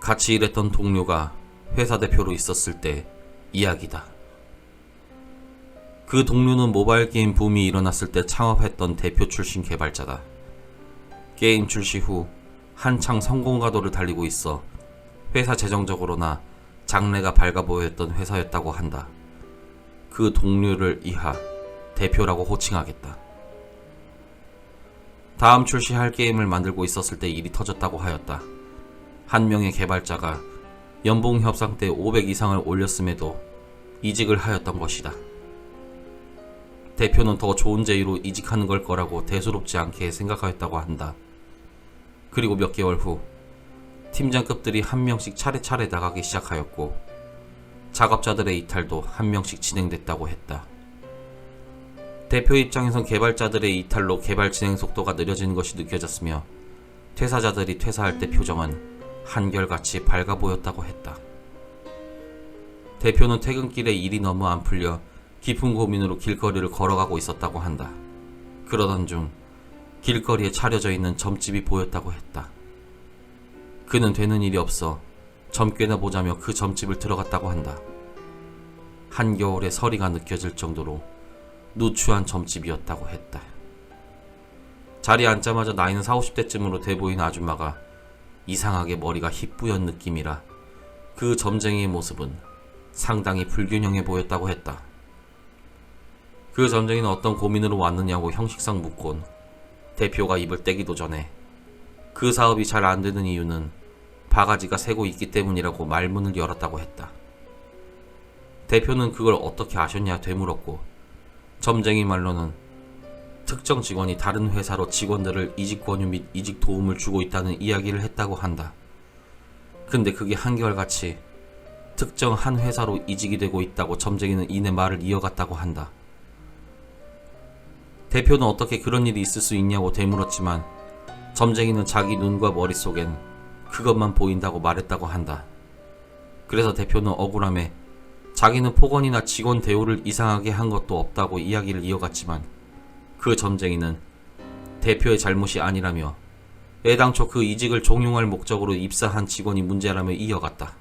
같이 일했던 동료가 회사 대표로 있었을 때 이야기다. 그 동료는 모바일 게임 붐이 일어났을 때 창업했던 대표 출신 개발자다. 게임 출시 후 한창 성공 가도를 달리고 있어 회사 재정적으로나 장래가 밝아 보였던 회사였다고 한다. 그 동료를 이하 대표라고 호칭하겠다. 다음 출시할 게임을 만들고 있었을 때 일이 터졌다고 하였다. 한 명의 개발자가 연봉 협상 때 500 이상을 올렸음에도 이직을 하였던 것이다. 대표는 더 좋은 제의로 이직하는 걸 거라고 대수롭지 않게 생각하였다고 한다. 그리고 몇 개월 후 팀장급들이 한 명씩 차례차례 나가기 시작하였고 작업자들의 이탈도 한 명씩 진행됐다고 했다. 대표 입장에선 개발자들의 이탈로 개발 진행 속도가 느려지는 것이 느껴졌으며 퇴사자들이 퇴사할 때 표정은 한결같이 밝아 보였다고 했다. 대표는 퇴근길에 일이 너무 안 풀려 깊은 고민으로 길거리를 걸어가고 있었다고 한다. 그러던 중 길거리에 차려져 있는 점집이 보였다고 했다. 그는 되는 일이 없어 점괘나 보자며 그 점집을 들어갔다고 한다. 한겨울에 서리가 느껴질 정도로 누추한 점집이었다고 했다. 자리에 앉자마자 나이는 40, 50대쯤으로 돼 보이는 아줌마가 이상하게 머리가 희뿌연 느낌이라 그 점쟁이의 모습은 상당히 불균형해 보였다고 했다. 그 점쟁이는 어떤 고민으로 왔느냐고 형식상 묻곤 대표가 입을 떼기도 전에 그 사업이 잘 안되는 이유는 바가지가 새고 있기 때문이라고 말문을 열었다고 했다. 대표는 그걸 어떻게 아셨냐 되물었고 점쟁이 말로는 특정 직원이 다른 회사로 직원들을 이직 권유 및 이직 도움을 주고 있다는 이야기를 했다고 한다. 근데 그게 한결같이 특정 한 회사로 이직이 되고 있다고 점쟁이는 이내 말을 이어갔다고 한다. 대표는 어떻게 그런 일이 있을 수 있냐고 되물었지만 점쟁이는 자기 눈과 머릿속엔 그것만 보인다고 말했다고 한다. 그래서 대표는 억울함에 자기는 폭언이나 직원 대우를 이상하게 한 것도 없다고 이야기를 이어갔지만 그 점쟁이는 대표의 잘못이 아니라며 애당초 그 이직을 종용할 목적으로 입사한 직원이 문제라며 이어갔다.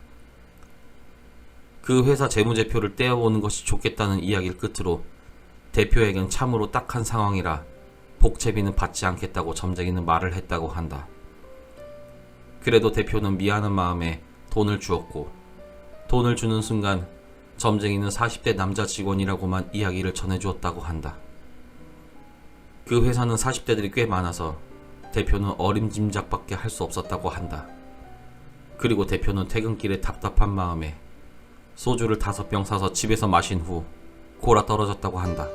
그 회사 재무제표를 떼어오는 것이 좋겠다는 이야기를 끝으로 대표에겐 참으로 딱한 상황이라 복채비는 받지 않겠다고 점쟁이는 말을 했다고 한다. 그래도 대표는 미안한 마음에 돈을 주었고 돈을 주는 순간 점쟁이는 40대 남자 직원이라고만 이야기를 전해주었다고 한다. 그 회사는 40대들이 꽤 많아서 대표는 어림짐작밖에 할 수 없었다고 한다. 그리고 대표는 퇴근길에 답답한 마음에 소주를 5병 사서 집에서 마신 후 골아 떨어졌다고 한다.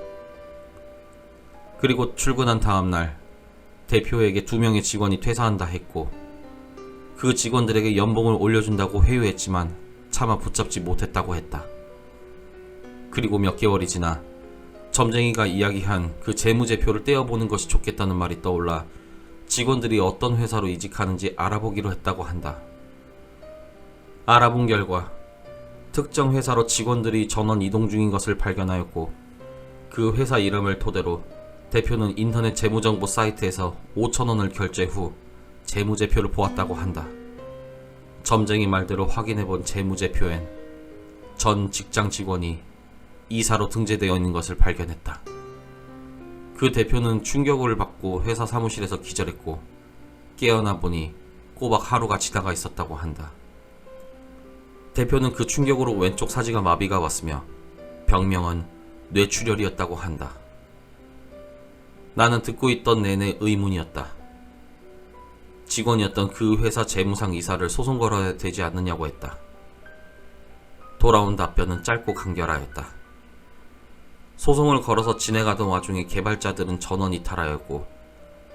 그리고 출근한 다음날 대표에게 2명의 직원이 퇴사한다 했고 그 직원들에게 연봉을 올려준다고 회유했지만 차마 붙잡지 못했다고 했다. 그리고 몇 개월이 지나 점쟁이가 이야기한 그 재무제표를 떼어보는 것이 좋겠다는 말이 떠올라 직원들이 어떤 회사로 이직하는지 알아보기로 했다고 한다. 알아본 결과 특정 회사로 직원들이 전원 이동 중인 것을 발견하였고 그 회사 이름을 토대로 대표는 인터넷 재무정보 사이트에서 5,000원을 결제 후 재무제표를 보았다고 한다. 점쟁이 말대로 확인해본 재무제표엔 전 직장 직원이 이사로 등재되어 있는 것을 발견했다. 그 대표는 충격을 받고 회사 사무실에서 기절했고 깨어나 보니 꼬박 하루가 지나가 있었다고 한다. 대표는 그 충격으로 왼쪽 사지가 마비가 왔으며 병명은 뇌출혈이었다고 한다. 나는 듣고 있던 내내 의문이었다. 직원이었던 그 회사 재무상 이사를 소송 걸어야 되지 않느냐고 했다. 돌아온 답변은 짧고 간결하였다. 소송을 걸어서 진행하던 와중에 개발자들은 전원 이탈하였고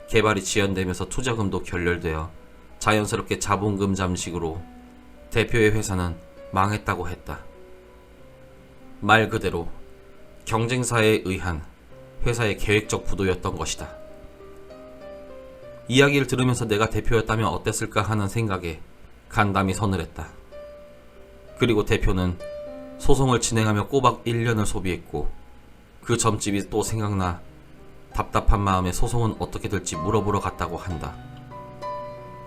개발이 지연되면서 투자금도 결렬되어 자연스럽게 자본금 잠식으로 대표의 회사는 망했다고 했다. 말 그대로 경쟁사에 의한 회사의 계획적 부도였던 것이다. 이야기를 들으면서 내가 대표였다면 어땠을까 하는 생각에 간담이 서늘했다. 그리고 대표는 소송을 진행하며 꼬박 1년을 소비했고 그 점집이 또 생각나 답답한 마음에 소송은 어떻게 될지 물어보러 갔다고 한다.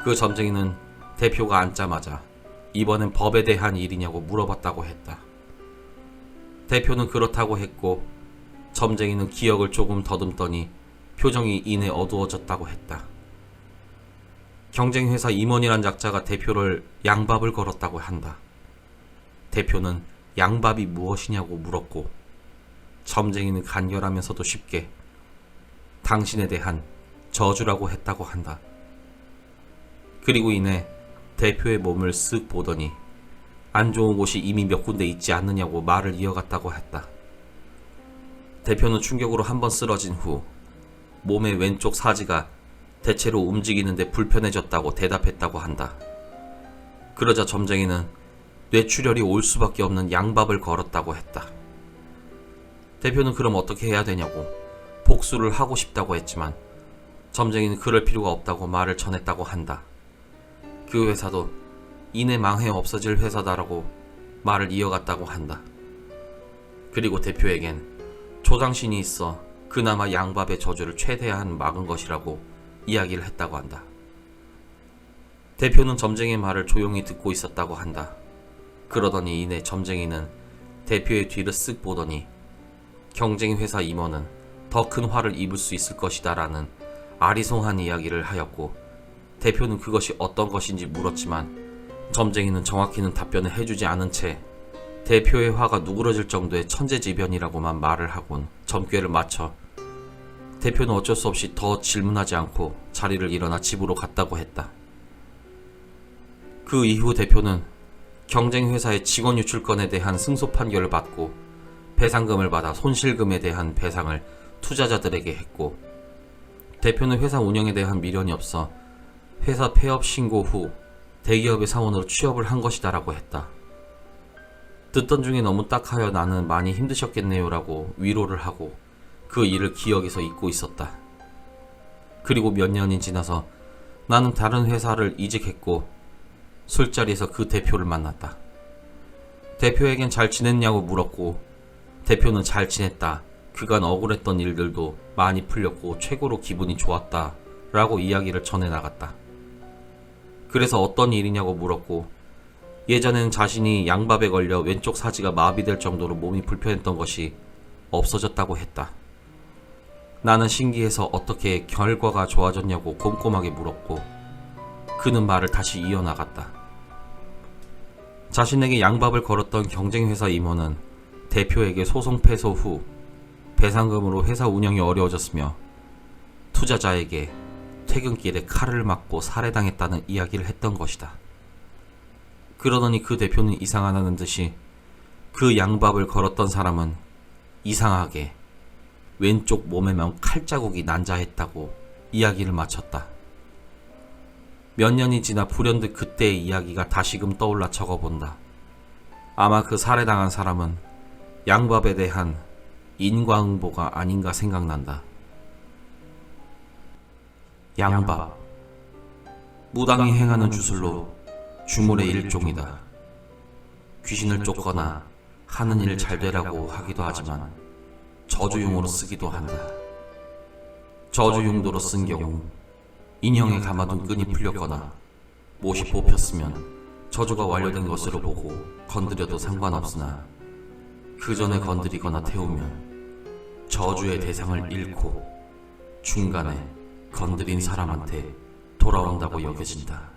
그 점쟁이는 대표가 앉자마자 이번엔 법에 대한 일이냐고 물어봤다고 했다. 대표는 그렇다고 했고 점쟁이는 기억을 조금 더듬더니 표정이 이내 어두워졌다고 했다. 경쟁회사 임원이란 작자가 대표를 양밥을 걸었다고 한다. 대표는 양밥이 무엇이냐고 물었고 점쟁이는 간결하면서도 쉽게 당신에 대한 저주라고 했다고 한다. 그리고 이내 대표의 몸을 쓱 보더니 안 좋은 곳이 이미 몇 군데 있지 않느냐고 말을 이어갔다고 했다. 대표는 충격으로 한번 쓰러진 후 몸의 왼쪽 사지가 대체로 움직이는데 불편해졌다고 대답했다고 한다. 그러자 점쟁이는 뇌출혈이 올 수밖에 없는 양밥을 걸었다고 했다. 대표는 그럼 어떻게 해야 되냐고 복수를 하고 싶다고 했지만 점쟁이는 그럴 필요가 없다고 말을 전했다고 한다. 그 회사도 이내 망해 없어질 회사다라고 말을 이어갔다고 한다. 그리고 대표에겐 조장신이 있어 그나마 양밥의 저주를 최대한 막은 것이라고 이야기를 했다고 한다. 대표는 점쟁이의 말을 조용히 듣고 있었다고 한다. 그러더니 이내 점쟁이는 대표의 뒤를 쓱 보더니 경쟁 회사 임원은 더 큰 화를 입을 수 있을 것이다 라는 아리송한 이야기를 하였고 대표는 그것이 어떤 것인지 물었지만 점쟁이는 정확히는 답변을 해주지 않은 채 대표의 화가 누그러질 정도의 천재지변이라고만 말을 하곤 점괘를 맞춰 대표는 어쩔 수 없이 더 질문하지 않고 자리를 일어나 집으로 갔다고 했다. 그 이후 대표는 경쟁회사의 직원 유출건에 대한 승소 판결을 받고 배상금을 받아 손실금에 대한 배상을 투자자들에게 했고 대표는 회사 운영에 대한 미련이 없어 회사 폐업 신고 후 대기업의 사원으로 취업을 한 것이다 라고 했다. 듣던 중에 너무 딱하여 나는 많이 힘드셨겠네요 라고 위로를 하고 그 일을 기억에서 잊고 있었다. 그리고 몇 년이 지나서 나는 다른 회사를 이직했고 술자리에서 그 대표를 만났다. 대표에겐 잘 지냈냐고 물었고 대표는 잘 지냈다. 그간 억울했던 일들도 많이 풀렸고 최고로 기분이 좋았다 라고 이야기를 전해나갔다. 그래서 어떤 일이냐고 물었고 예전에는 자신이 양밥에 걸려 왼쪽 사지가 마비될 정도로 몸이 불편했던 것이 없어졌다고 했다. 나는 신기해서 어떻게 결과가 좋아졌냐고 꼼꼼하게 물었고 그는 말을 다시 이어나갔다. 자신에게 양밥을 걸었던 경쟁회사 임원은 대표에게 소송 패소 후 배상금으로 회사 운영이 어려워졌으며 투자자에게 퇴근길에 칼을 맞고 살해당했다는 이야기를 했던 것이다. 그러더니 그 대표는 이상하다는 듯이 그 양밥을 걸었던 사람은 이상하게 왼쪽 몸에만 칼자국이 난자했다고 이야기를 마쳤다. 몇 년이 지나 불현듯 그때의 이야기가 다시금 떠올라 적어본다. 아마 그 살해당한 사람은 양밥에 대한 인과응보가 아닌가 생각난다. 양밥, 무당이 행하는 주술로 주물의 일종이다. 귀신을 쫓거나 하는 일 잘 되라고 하기도 하지만 저주용으로 쓰기도 한다. 저주용도로 쓴 경우 인형에 감아둔 끈이 풀렸거나 못이 뽑혔으면 저주가 완료된 것으로 보고 건드려도 상관없으나 그 전에 건드리거나 태우면 저주의 대상을 잃고 중간에 건드린 사람한테 돌아온다고 여겨진다.